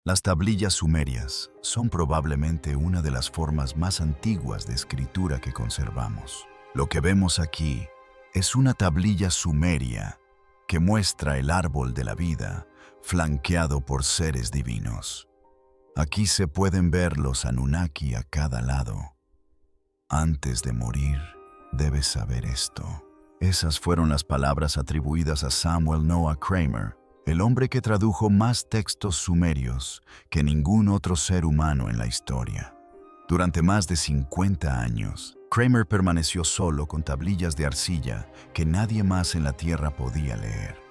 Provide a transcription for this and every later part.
Las tablillas sumerias son probablemente una de las formas más antiguas de escritura que conservamos. Lo que vemos aquí es una tablilla sumeria que muestra el árbol de la vida flanqueado por seres divinos. Aquí se pueden ver los Anunnaki a cada lado. Antes de morir, debes saber esto. Esas fueron las palabras atribuidas a Samuel Noah Kramer, el hombre que tradujo más textos sumerios que ningún otro ser humano en la historia. Durante más de 50 años, Kramer permaneció solo con tablillas de arcilla que nadie más en la tierra podía leer.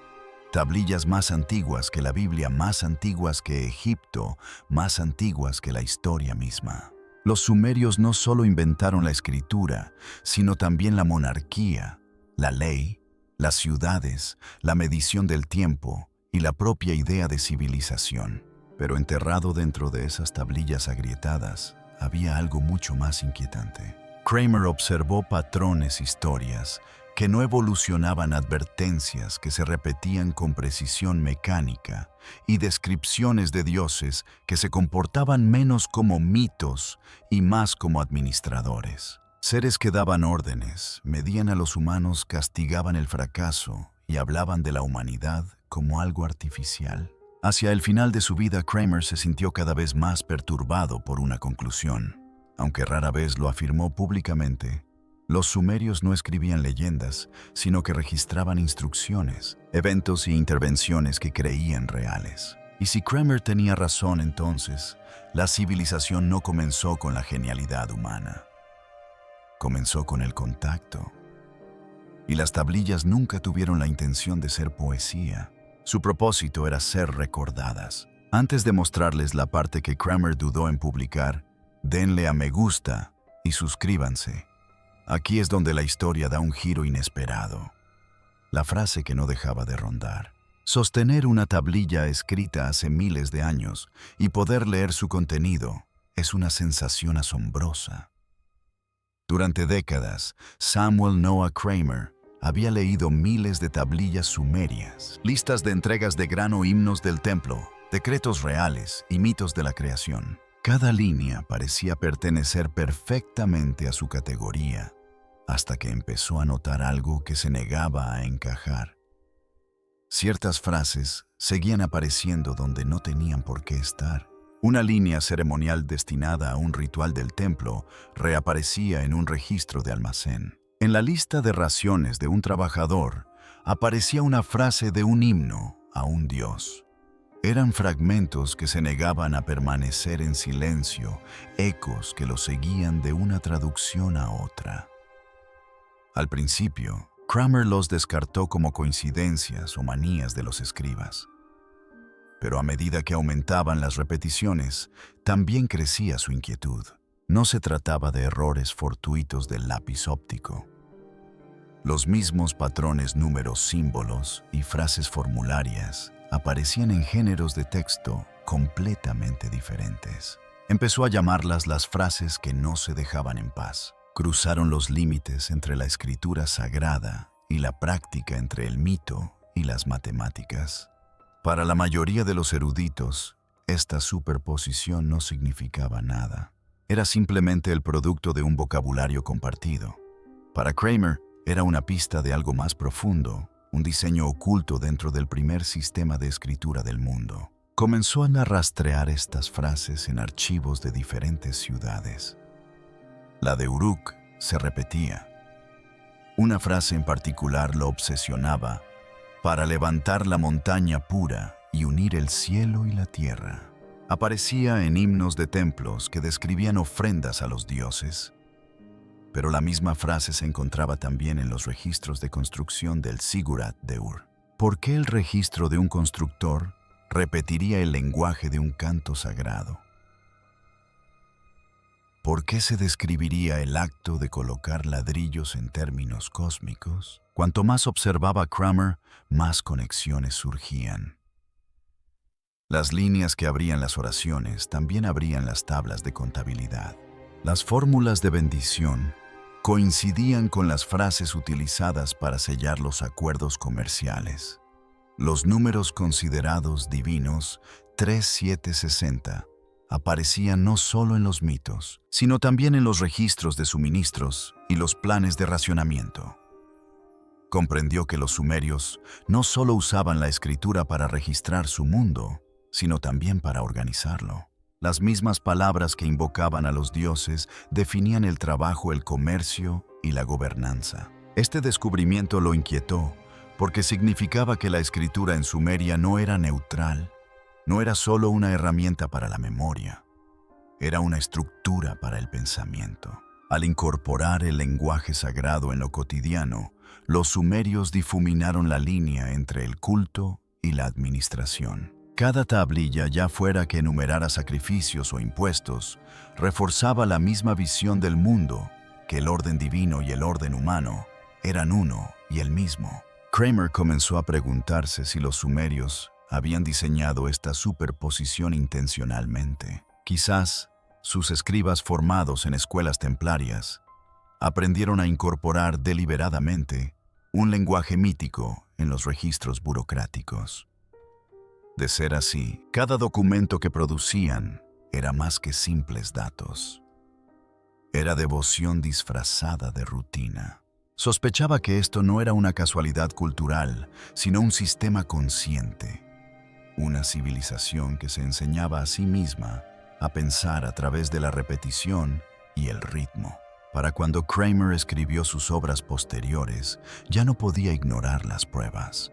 Tablillas más antiguas que la Biblia, más antiguas que Egipto, más antiguas que la historia misma. Los sumerios no solo inventaron la escritura, sino también la monarquía, la ley, las ciudades, la medición del tiempo y la propia idea de civilización. Pero enterrado dentro de esas tablillas agrietadas, había algo mucho más inquietante. Kramer observó patrones, historias, que no evolucionaban, advertencias que se repetían con precisión mecánica y descripciones de dioses que se comportaban menos como mitos y más como administradores. Seres que daban órdenes, medían a los humanos, castigaban el fracaso y hablaban de la humanidad como algo artificial. Hacia el final de su vida, Kramer se sintió cada vez más perturbado por una conclusión. Aunque rara vez lo afirmó públicamente, los sumerios no escribían leyendas, sino que registraban instrucciones, eventos y intervenciones que creían reales. Y si Kramer tenía razón, entonces, la civilización no comenzó con la genialidad humana. Comenzó con el contacto. Y las tablillas nunca tuvieron la intención de ser poesía. Su propósito era ser recordadas. Antes de mostrarles la parte que Kramer dudó en publicar, denle a me gusta y suscríbanse. Aquí es donde la historia da un giro inesperado. La frase que no dejaba de rondar. Sostener una tablilla escrita hace miles de años y poder leer su contenido es una sensación asombrosa. Durante décadas, Samuel Noah Kramer había leído miles de tablillas sumerias, listas de entregas de grano, himnos del templo, decretos reales y mitos de la creación. Cada línea parecía pertenecer perfectamente a su categoría, hasta que empezó a notar algo que se negaba a encajar. Ciertas frases seguían apareciendo donde no tenían por qué estar. Una línea ceremonial destinada a un ritual del templo reaparecía en un registro de almacén. En la lista de raciones de un trabajador aparecía una frase de un himno a un dios. Eran fragmentos que se negaban a permanecer en silencio, ecos que los seguían de una traducción a otra. Al principio, Kramer los descartó como coincidencias o manías de los escribas. Pero a medida que aumentaban las repeticiones, también crecía su inquietud. No se trataba de errores fortuitos del lápiz óptico. Los mismos patrones, números, símbolos y frases formularias aparecían en géneros de texto completamente diferentes. Empezó a llamarlas las frases que no se dejaban en paz. Cruzaron los límites entre la escritura sagrada y la práctica, entre el mito y las matemáticas. Para la mayoría de los eruditos, esta superposición no significaba nada. Era simplemente el producto de un vocabulario compartido. Para Kramer, era una pista de algo más profundo, un diseño oculto dentro del primer sistema de escritura del mundo. Comenzó a rastrear estas frases en archivos de diferentes ciudades. La de Uruk se repetía. Una frase en particular lo obsesionaba: para levantar la montaña pura y unir el cielo y la tierra. Aparecía en himnos de templos que describían ofrendas a los dioses. Pero la misma frase se encontraba también en los registros de construcción del Zigurat de Ur. ¿Por qué el registro de un constructor repetiría el lenguaje de un canto sagrado? ¿Por qué se describiría el acto de colocar ladrillos en términos cósmicos? Cuanto más observaba Kramer, más conexiones surgían. Las líneas que abrían las oraciones también abrían las tablas de contabilidad. Las fórmulas de bendición coincidían con las frases utilizadas para sellar los acuerdos comerciales. Los números considerados divinos 3760 aparecía no solo en los mitos, sino también en los registros de suministros y los planes de racionamiento. Comprendió que los sumerios no solo usaban la escritura para registrar su mundo, sino también para organizarlo. Las mismas palabras que invocaban a los dioses definían el trabajo, el comercio y la gobernanza. Este descubrimiento lo inquietó porque significaba que la escritura en Sumeria no era neutral, no era solo una herramienta para la memoria, era una estructura para el pensamiento. Al incorporar el lenguaje sagrado en lo cotidiano, los sumerios difuminaron la línea entre el culto y la administración. Cada tablilla, ya fuera que enumerara sacrificios o impuestos, reforzaba la misma visión del mundo, que el orden divino y el orden humano eran uno y el mismo. Kramer comenzó a preguntarse si los sumerios habían diseñado esta superposición intencionalmente. Quizás sus escribas formados en escuelas templarias aprendieron a incorporar deliberadamente un lenguaje mítico en los registros burocráticos. De ser así, cada documento que producían era más que simples datos. Era devoción disfrazada de rutina. Sospechaba que esto no era una casualidad cultural, sino un sistema consciente. Una civilización que se enseñaba a sí misma a pensar a través de la repetición y el ritmo. Para cuando Kramer escribió sus obras posteriores, ya no podía ignorar las pruebas.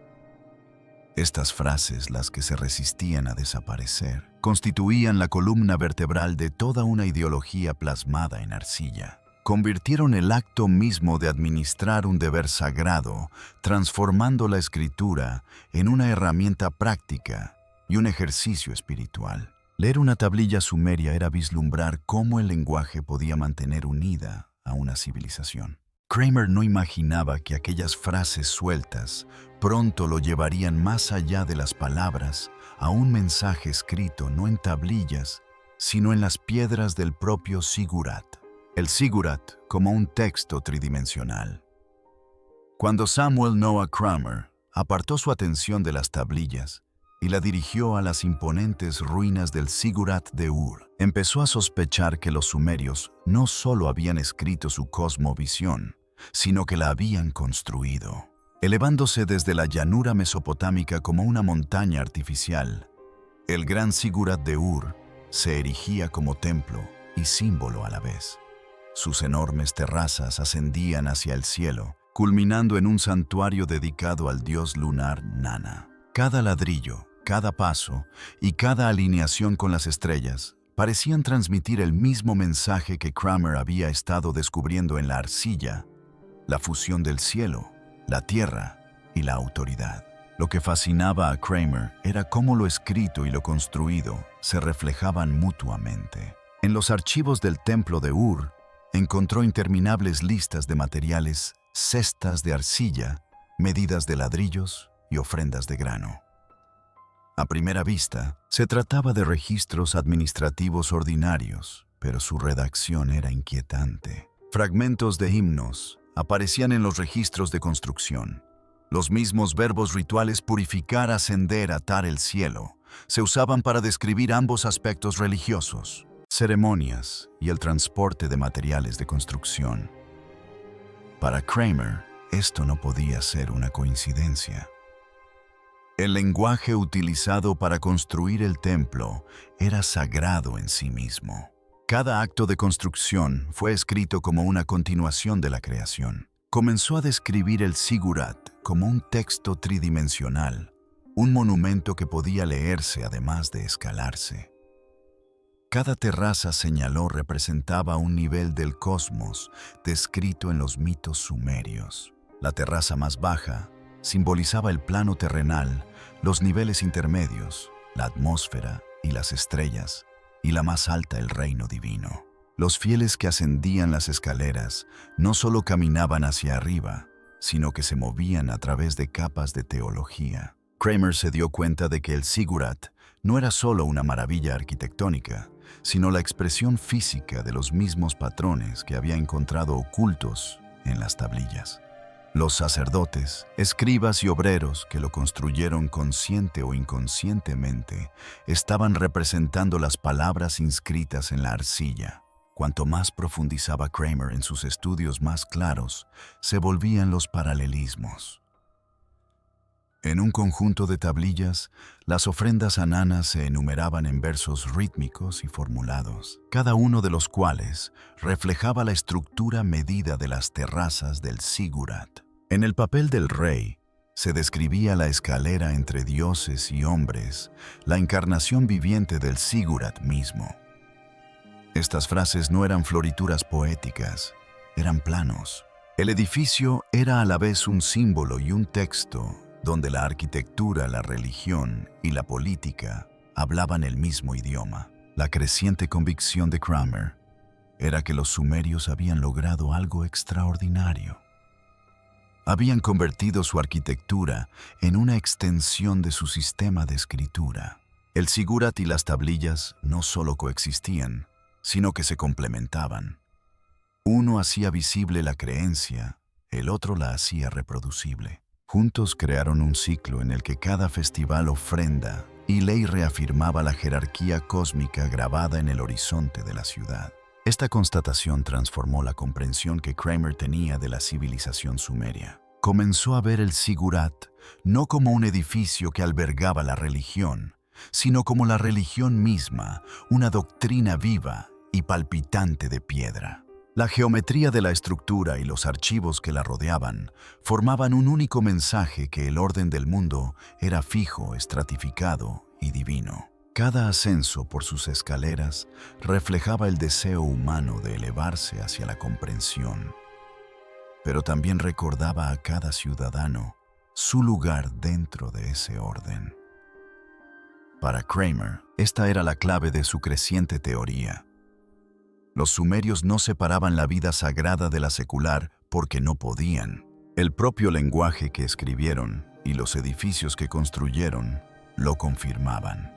Estas frases, las que se resistían a desaparecer, constituían la columna vertebral de toda una ideología plasmada en arcilla. Convirtieron el acto mismo de administrar un deber sagrado, transformando la escritura en una herramienta práctica y un ejercicio espiritual. Leer una tablilla sumeria era vislumbrar cómo el lenguaje podía mantener unida a una civilización. Kramer no imaginaba que aquellas frases sueltas pronto lo llevarían más allá de las palabras a un mensaje escrito no en tablillas, sino en las piedras del propio Ziggurat. El Ziggurat como un texto tridimensional. Cuando Samuel Noah Kramer apartó su atención de las tablillas y la dirigió a las imponentes ruinas del Ziggurat de Ur, empezó a sospechar que los sumerios no solo habían escrito su cosmovisión, sino que la habían construido. Elevándose desde la llanura mesopotámica como una montaña artificial, el gran Ziggurat de Ur se erigía como templo y símbolo a la vez. Sus enormes terrazas ascendían hacia el cielo, culminando en un santuario dedicado al dios lunar Nana. Cada ladrillo, cada paso y cada alineación con las estrellas parecían transmitir el mismo mensaje que Kramer había estado descubriendo en la arcilla: la fusión del cielo, la tierra y la autoridad. Lo que fascinaba a Kramer era cómo lo escrito y lo construido se reflejaban mutuamente. En los archivos del templo de Ur, encontró interminables listas de materiales, cestas de arcilla, medidas de ladrillos y ofrendas de grano. A primera vista, se trataba de registros administrativos ordinarios, pero su redacción era inquietante. Fragmentos de himnos aparecían en los registros de construcción. Los mismos verbos rituales purificar, ascender, atar el cielo se usaban para describir ambos aspectos religiosos, ceremonias y el transporte de materiales de construcción. Para Kramer, esto no podía ser una coincidencia. El lenguaje utilizado para construir el templo era sagrado en sí mismo. Cada acto de construcción fue escrito como una continuación de la creación. Comenzó a describir el Ziggurat como un texto tridimensional, un monumento que podía leerse además de escalarse. Cada terraza, señaló, representaba un nivel del cosmos descrito en los mitos sumerios. La terraza más baja simbolizaba el plano terrenal, los niveles intermedios, la atmósfera y las estrellas, y la más alta el reino divino. Los fieles que ascendían las escaleras no solo caminaban hacia arriba, sino que se movían a través de capas de teología. Kramer se dio cuenta de que el Ziggurat no era solo una maravilla arquitectónica, sino la expresión física de los mismos patrones que había encontrado ocultos en las tablillas. Los sacerdotes, escribas y obreros que lo construyeron consciente o inconscientemente estaban representando las palabras inscritas en la arcilla. Cuanto más profundizaba Kramer en sus estudios más claros, se volvían los paralelismos. En un conjunto de tablillas, las ofrendas a Nana se enumeraban en versos rítmicos y formulados, cada uno de los cuales reflejaba la estructura medida de las terrazas del Ziggurat. En el papel del rey, se describía la escalera entre dioses y hombres, la encarnación viviente del Ziggurat mismo. Estas frases no eran florituras poéticas, eran planos. El edificio era a la vez un símbolo y un texto, donde la arquitectura, la religión y la política hablaban el mismo idioma. La creciente convicción de Kramer era que los sumerios habían logrado algo extraordinario. Habían convertido su arquitectura en una extensión de su sistema de escritura. El Ziggurat y las tablillas no solo coexistían, sino que se complementaban. Uno hacía visible la creencia, el otro la hacía reproducible. Juntos crearon un ciclo en el que cada festival ofrenda y ley reafirmaba la jerarquía cósmica grabada en el horizonte de la ciudad. Esta constatación transformó la comprensión que Kramer tenía de la civilización sumeria. Comenzó a ver el Ziggurat no como un edificio que albergaba la religión, sino como la religión misma, una doctrina viva y palpitante de piedra. La geometría de la estructura y los archivos que la rodeaban formaban un único mensaje: que el orden del mundo era fijo, estratificado y divino. Cada ascenso por sus escaleras reflejaba el deseo humano de elevarse hacia la comprensión, pero también recordaba a cada ciudadano su lugar dentro de ese orden. Para Kramer, esta era la clave de su creciente teoría. Los sumerios no separaban la vida sagrada de la secular porque no podían. El propio lenguaje que escribieron y los edificios que construyeron lo confirmaban.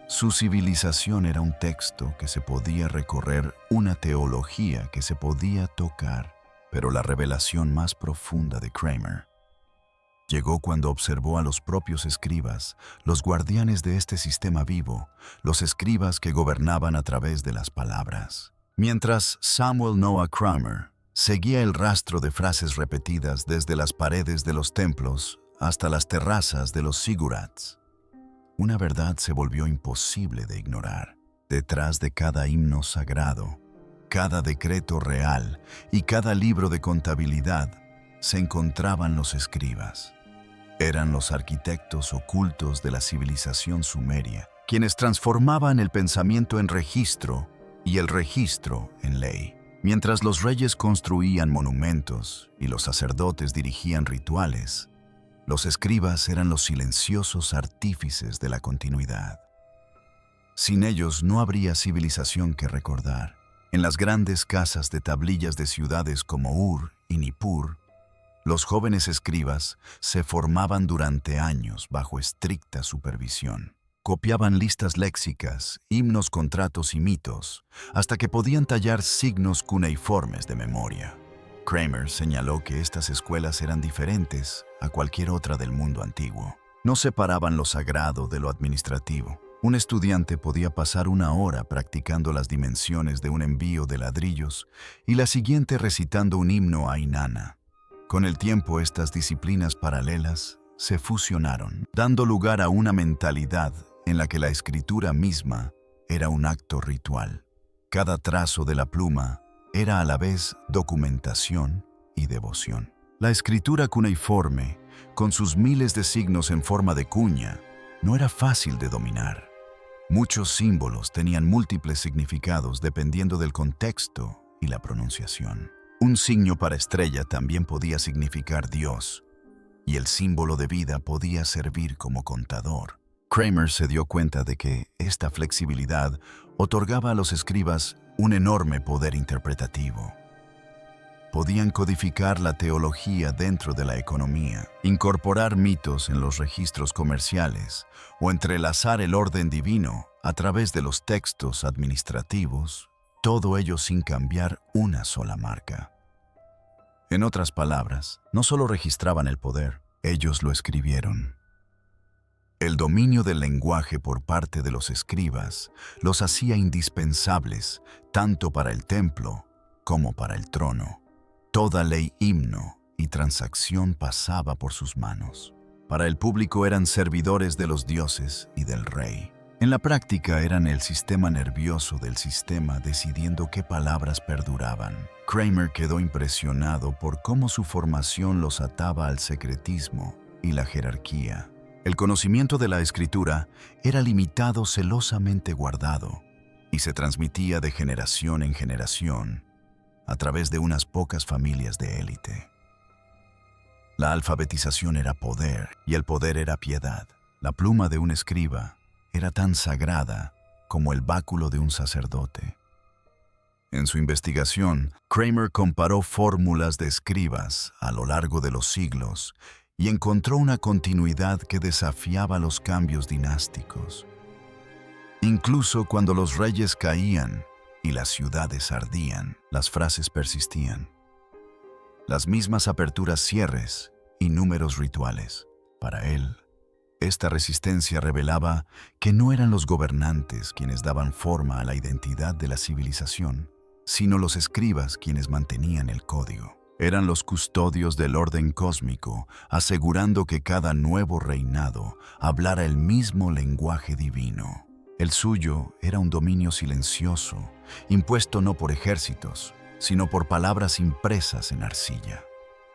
Su civilización era un texto que se podía recorrer, una teología que se podía tocar, pero la revelación más profunda de Kramer llegó cuando observó a los propios escribas, los guardianes de este sistema vivo, los escribas que gobernaban a través de las palabras. Mientras Samuel Noah Kramer seguía el rastro de frases repetidas desde las paredes de los templos hasta las terrazas de los Ziggurats, una verdad se volvió imposible de ignorar. Detrás de cada himno sagrado, cada decreto real y cada libro de contabilidad se encontraban los escribas. Eran los arquitectos ocultos de la civilización sumeria, quienes transformaban el pensamiento en registro y el registro en ley. Mientras los reyes construían monumentos y los sacerdotes dirigían rituales, los escribas eran los silenciosos artífices de la continuidad. Sin ellos no habría civilización que recordar. En las grandes casas de tablillas de ciudades como Ur y Nippur, los jóvenes escribas se formaban durante años bajo estricta supervisión. Copiaban listas léxicas, himnos, contratos y mitos, hasta que podían tallar signos cuneiformes de memoria. Kramer señaló que estas escuelas eran diferentes a cualquier otra del mundo antiguo. No separaban lo sagrado de lo administrativo. Un estudiante podía pasar una hora practicando las dimensiones de un envío de ladrillos y la siguiente recitando un himno a Inanna. Con el tiempo, estas disciplinas paralelas se fusionaron, dando lugar a una mentalidad en la que la escritura misma era un acto ritual. Cada trazo de la pluma era a la vez documentación y devoción. La escritura cuneiforme, con sus miles de signos en forma de cuña, no era fácil de dominar. Muchos símbolos tenían múltiples significados dependiendo del contexto y la pronunciación. Un signo para estrella también podía significar Dios, y el símbolo de vida podía servir como contador. Kramer se dio cuenta de que esta flexibilidad otorgaba a los escribas un enorme poder interpretativo. Podían codificar la teología dentro de la economía, incorporar mitos en los registros comerciales o entrelazar el orden divino a través de los textos administrativos, todo ello sin cambiar una sola marca. En otras palabras, no solo registraban el poder, ellos lo escribieron. El dominio del lenguaje por parte de los escribas los hacía indispensables tanto para el templo como para el trono. Toda ley, himno y transacción pasaba por sus manos. Para el público eran servidores de los dioses y del rey. En la práctica eran el sistema nervioso del sistema decidiendo qué palabras perduraban. Kramer quedó impresionado por cómo su formación los ataba al secretismo y la jerarquía. El conocimiento de la escritura era limitado, celosamente guardado, y se transmitía de generación en generación a través de unas pocas familias de élite. La alfabetización era poder y el poder era piedad. La pluma de un escriba era tan sagrada como el báculo de un sacerdote. En su investigación, Kramer comparó fórmulas de escribas a lo largo de los siglos y encontró una continuidad que desafiaba los cambios dinásticos. Incluso cuando los reyes caían y las ciudades ardían, las frases persistían. Las mismas aperturas, cierres y números rituales. Para él, esta resistencia revelaba que no eran los gobernantes quienes daban forma a la identidad de la civilización, sino los escribas quienes mantenían el código. Eran los custodios del orden cósmico, asegurando que cada nuevo reinado hablara el mismo lenguaje divino. El suyo era un dominio silencioso, impuesto no por ejércitos, sino por palabras impresas en arcilla.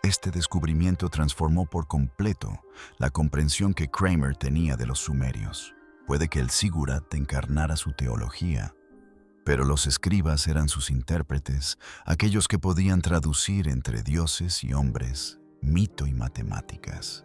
Este descubrimiento transformó por completo la comprensión que Kramer tenía de los sumerios. Puede que el Sigurat encarnara su teología, pero los escribas eran sus intérpretes, aquellos que podían traducir entre dioses y hombres, mito y matemáticas.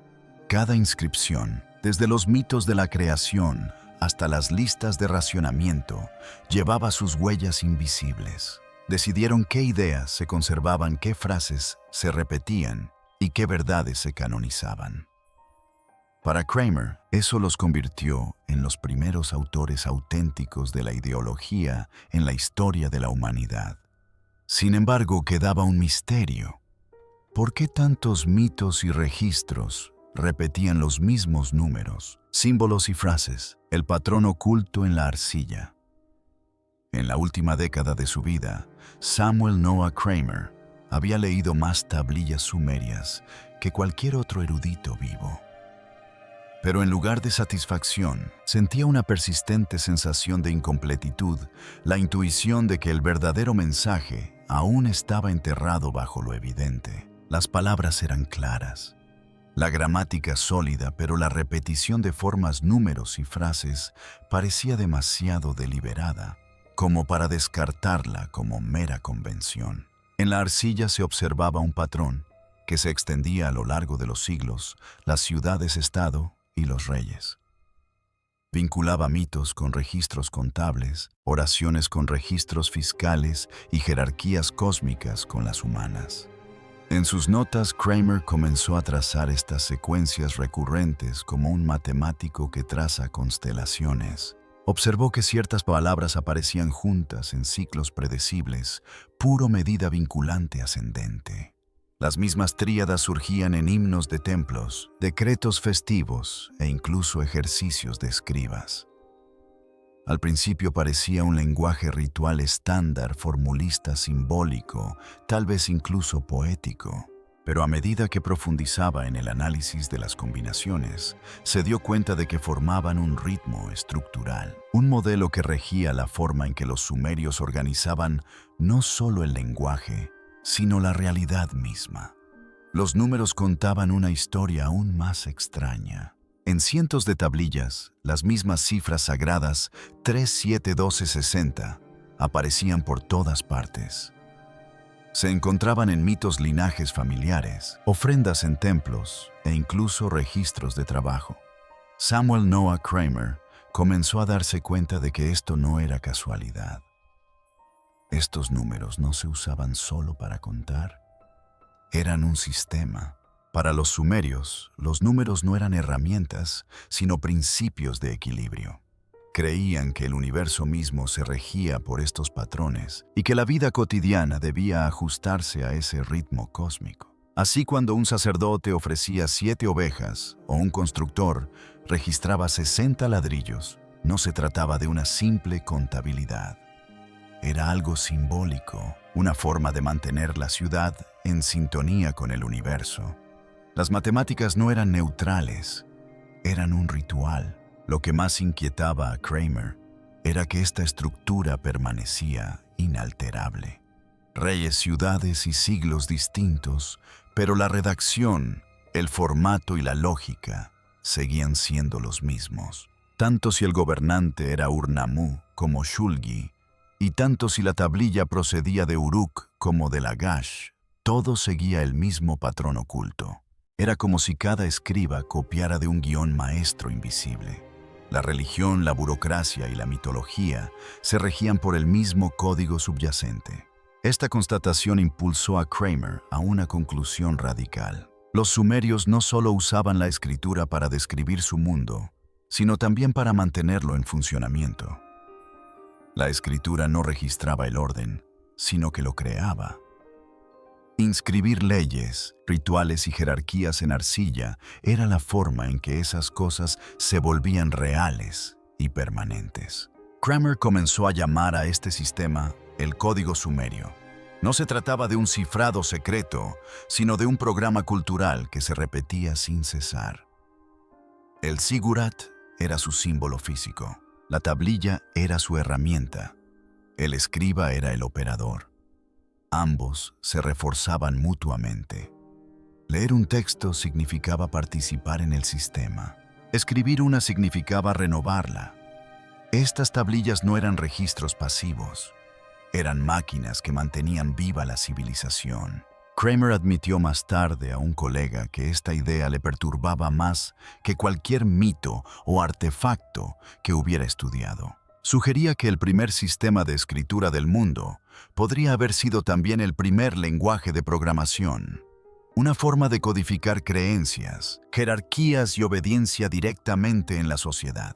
Cada inscripción, desde los mitos de la creación hasta las listas de racionamiento, llevaba sus huellas invisibles. Decidieron qué ideas se conservaban, qué frases se repetían y qué verdades se canonizaban. Para Kramer, eso los convirtió en los primeros autores auténticos de la ideología en la historia de la humanidad. Sin embargo, quedaba un misterio. ¿Por qué tantos mitos y registros repetían los mismos números, símbolos y frases, el patrón oculto en la arcilla? En la última década de su vida, Samuel Noah Kramer había leído más tablillas sumerias que cualquier otro erudito vivo. Pero en lugar de satisfacción, sentía una persistente sensación de incompletitud, la intuición de que el verdadero mensaje aún estaba enterrado bajo lo evidente. Las palabras eran claras, la gramática sólida, pero la repetición de formas, números y frases parecía demasiado deliberada, como para descartarla como mera convención. En la arcilla se observaba un patrón que se extendía a lo largo de los siglos, las ciudades-estado y los reyes. Vinculaba mitos con registros contables, oraciones con registros fiscales y jerarquías cósmicas con las humanas. En sus notas, Kramer comenzó a trazar estas secuencias recurrentes como un matemático que traza constelaciones. Observó que ciertas palabras aparecían juntas en ciclos predecibles, puro medida vinculante ascendente. Las mismas tríadas surgían en himnos de templos, decretos festivos e incluso ejercicios de escribas. Al principio parecía un lenguaje ritual estándar, formulista, simbólico, tal vez incluso poético. Pero a medida que profundizaba en el análisis de las combinaciones, se dio cuenta de que formaban un ritmo estructural, un modelo que regía la forma en que los sumerios organizaban no solo el lenguaje, sino la realidad misma. Los números contaban una historia aún más extraña. En cientos de tablillas, las mismas cifras sagradas 3, 7, 12, 60 aparecían por todas partes. Se encontraban en mitos, linajes familiares, ofrendas en templos e incluso registros de trabajo. Samuel Noah Kramer comenzó a darse cuenta de que esto no era casualidad. Estos números no se usaban solo para contar, eran un sistema. Para los sumerios, los números no eran herramientas, sino principios de equilibrio. Creían que el universo mismo se regía por estos patrones y que la vida cotidiana debía ajustarse a ese ritmo cósmico. Así, cuando un sacerdote ofrecía 7 ovejas o un constructor registraba 60 ladrillos, no se trataba de una simple contabilidad. Era algo simbólico, una forma de mantener la ciudad en sintonía con el universo. Las matemáticas no eran neutrales, eran un ritual. Lo que más inquietaba a Kramer era que esta estructura permanecía inalterable. Reyes, ciudades y siglos distintos, pero la redacción, el formato y la lógica seguían siendo los mismos. Tanto si el gobernante era Ur-Nammu como Shulgi, y tanto si la tablilla procedía de Uruk como de Lagash, todo seguía el mismo patrón oculto. Era como si cada escriba copiara de un guión maestro invisible. La religión, la burocracia y la mitología se regían por el mismo código subyacente. Esta constatación impulsó a Kramer a una conclusión radical. Los sumerios no solo usaban la escritura para describir su mundo, sino también para mantenerlo en funcionamiento. La escritura no registraba el orden, sino que lo creaba. Inscribir leyes, rituales y jerarquías en arcilla era la forma en que esas cosas se volvían reales y permanentes. Kramer comenzó a llamar a este sistema el Código Sumerio. No se trataba de un cifrado secreto, sino de un programa cultural que se repetía sin cesar. El zigurat era su símbolo físico, la tablilla era su herramienta, el escriba era el operador. Ambos se reforzaban mutuamente. Leer un texto significaba participar en el sistema. Escribir una significaba renovarla. Estas tablillas no eran registros pasivos. Eran máquinas que mantenían viva la civilización. Kramer admitió más tarde a un colega que esta idea le perturbaba más que cualquier mito o artefacto que hubiera estudiado. Sugería que el primer sistema de escritura del mundo podría haber sido también el primer lenguaje de programación, una forma de codificar creencias, jerarquías y obediencia directamente en la sociedad.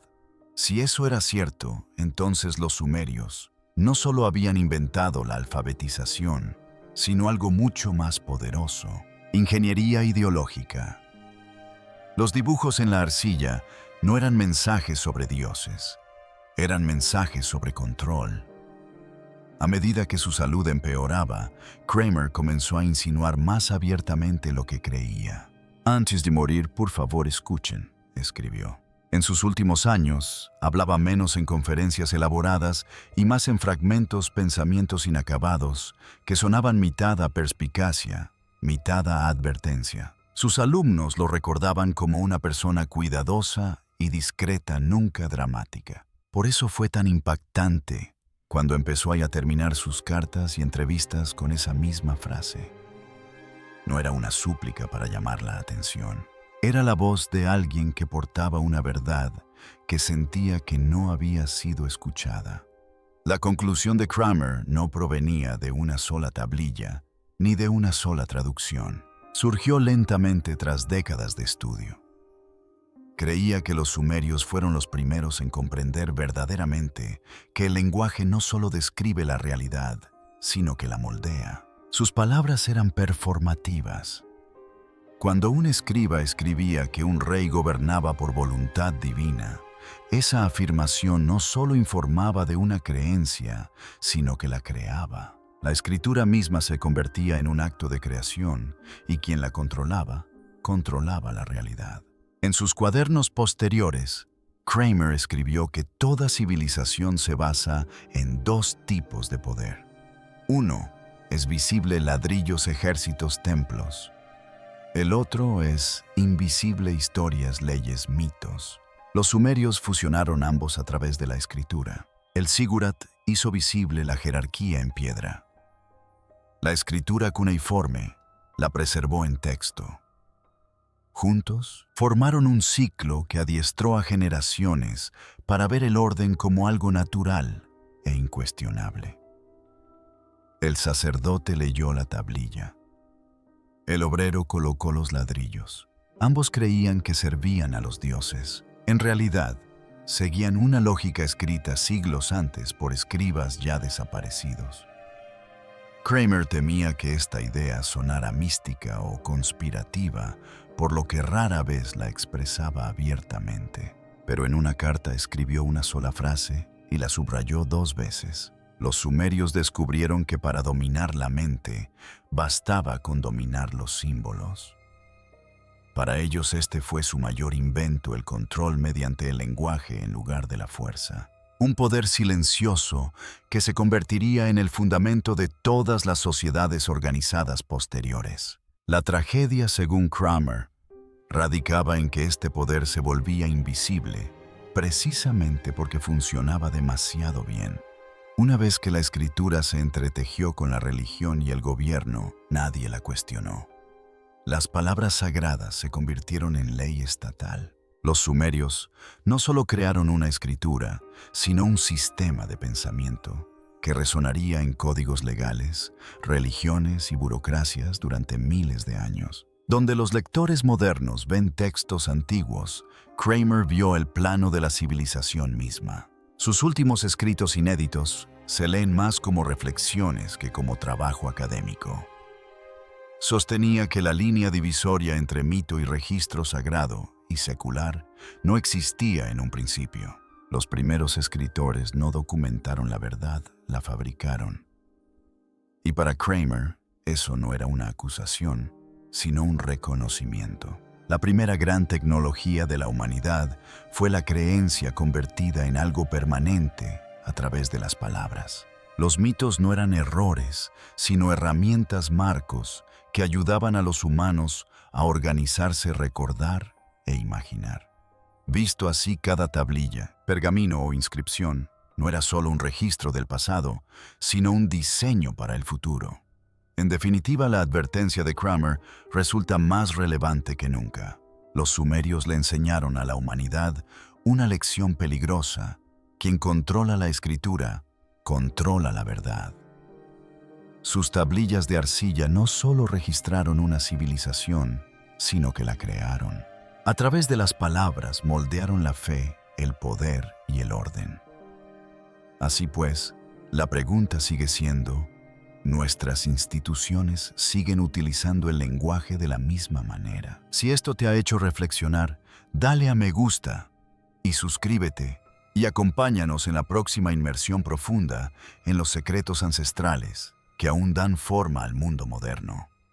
Si eso era cierto, entonces los sumerios no solo habían inventado la alfabetización, sino algo mucho más poderoso: ingeniería ideológica. Los dibujos en la arcilla no eran mensajes sobre dioses, eran mensajes sobre control. A medida que su salud empeoraba, Kramer comenzó a insinuar más abiertamente lo que creía. «Antes de morir, por favor, escuchen», escribió. En sus últimos años, hablaba menos en conferencias elaboradas y más en fragmentos, pensamientos inacabados que sonaban mitad a perspicacia, mitad a advertencia. Sus alumnos lo recordaban como una persona cuidadosa y discreta, nunca dramática. Por eso fue tan impactante cuando empezó a terminar sus cartas y entrevistas con esa misma frase. No era una súplica para llamar la atención. Era la voz de alguien que portaba una verdad que sentía que no había sido escuchada. La conclusión de Kramer no provenía de una sola tablilla ni de una sola traducción. Surgió lentamente tras décadas de estudio. Creía que los sumerios fueron los primeros en comprender verdaderamente que el lenguaje no solo describe la realidad, sino que la moldea. Sus palabras eran performativas. Cuando un escriba escribía que un rey gobernaba por voluntad divina, esa afirmación no solo informaba de una creencia, sino que la creaba. La escritura misma se convertía en un acto de creación, y quien la controlaba, controlaba la realidad. En sus cuadernos posteriores, Kramer escribió que toda civilización se basa en 2 tipos de poder. Uno es visible: ladrillos, ejércitos, templos. El otro es invisible: historias, leyes, mitos. Los sumerios fusionaron ambos a través de la escritura. El zigurat hizo visible la jerarquía en piedra. La escritura cuneiforme la preservó en texto. Juntos, formaron un ciclo que adiestró a generaciones para ver el orden como algo natural e incuestionable. El sacerdote leyó la tablilla. El obrero colocó los ladrillos. Ambos creían que servían a los dioses. En realidad, seguían una lógica escrita siglos antes por escribas ya desaparecidos. Kramer temía que esta idea sonara mística o conspirativa, por lo que rara vez la expresaba abiertamente. Pero en una carta escribió una sola frase y la subrayó 2 veces. Los sumerios descubrieron que para dominar la mente bastaba con dominar los símbolos. Para ellos este fue su mayor invento, el control mediante el lenguaje en lugar de la fuerza. Un poder silencioso que se convertiría en el fundamento de todas las sociedades organizadas posteriores. La tragedia, según Kramer, radicaba en que este poder se volvía invisible, precisamente porque funcionaba demasiado bien. Una vez que la escritura se entretejió con la religión y el gobierno, nadie la cuestionó. Las palabras sagradas se convirtieron en ley estatal. Los sumerios no solo crearon una escritura, sino un sistema de pensamiento que resonaría en códigos legales, religiones y burocracias durante miles de años. Donde los lectores modernos ven textos antiguos, Kramer vio el plano de la civilización misma. Sus últimos escritos inéditos se leen más como reflexiones que como trabajo académico. Sostenía que la línea divisoria entre mito y registro sagrado y secular no existía en un principio. Los primeros escritores no documentaron la verdad, la fabricaron. Y para Kramer, eso no era una acusación, sino un reconocimiento. La primera gran tecnología de la humanidad fue la creencia convertida en algo permanente a través de las palabras. Los mitos no eran errores, sino herramientas marcos que ayudaban a los humanos a organizarse, recordar e imaginar. Visto así, cada tablilla, pergamino o inscripción no era solo un registro del pasado, sino un diseño para el futuro. En definitiva, la advertencia de Kramer resulta más relevante que nunca. Los sumerios le enseñaron a la humanidad una lección peligrosa. Quien controla la escritura, controla la verdad. Sus tablillas de arcilla no solo registraron una civilización, sino que la crearon. A través de las palabras moldearon la fe, el poder y el orden. Así pues, la pregunta sigue siendo, ¿nuestras instituciones siguen utilizando el lenguaje de la misma manera? Si esto te ha hecho reflexionar, dale a me gusta y suscríbete y acompáñanos en la próxima inmersión profunda en los secretos ancestrales que aún dan forma al mundo moderno.